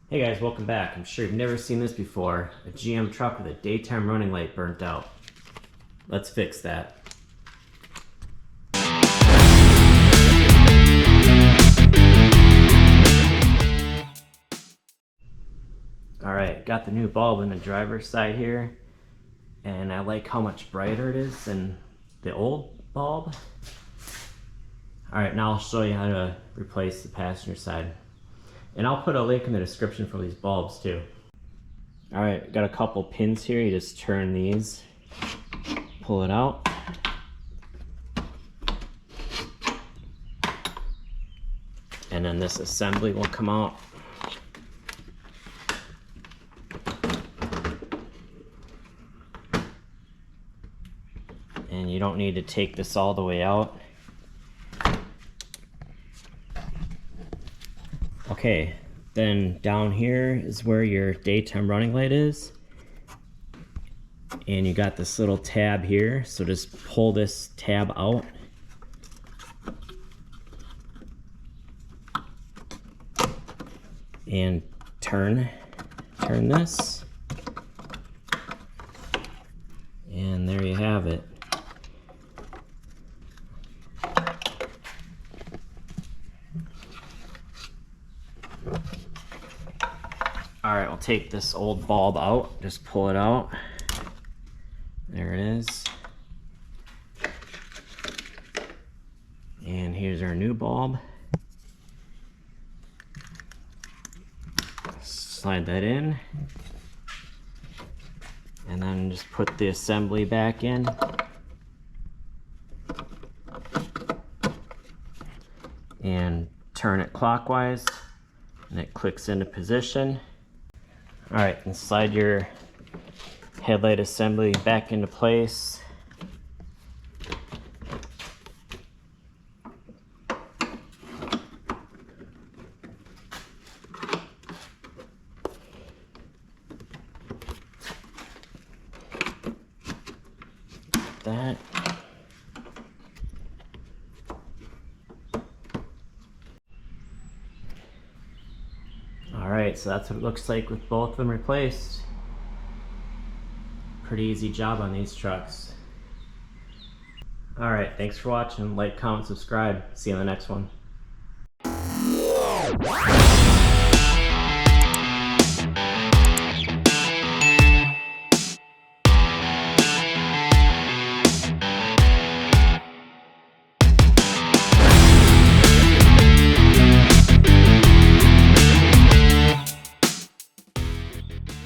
Hey guys, welcome back. I'm sure you've never seen this before. A GM truck with a daytime running light burnt out. Let's fix that. Alright, got the new bulb in the driver's side here. And I like how much brighter it is than the old bulb. Alright, now I'll show you how to replace the passenger side. And I'll put a link in the description for these bulbs too. Alright, got a couple pins here. You just turn these, pull it out. And then this assembly will come out. And you don't need to take this all the way out. Okay, then down here is where your daytime running light is. And you got this little tab here, so just pull this tab out. And turn this. And there you have it. Alright, we'll take this old bulb out, just pull it out. There it is. And here's our new bulb. Slide that in. And then just put the assembly back in. And turn it clockwise. And it clicks into position. Alright, and slide your headlight assembly back into place. That. Alright, so that's what it looks like with both of them replaced. Pretty easy job on these trucks. Alright, thanks for watching. Like, comment, subscribe. See you on the next one.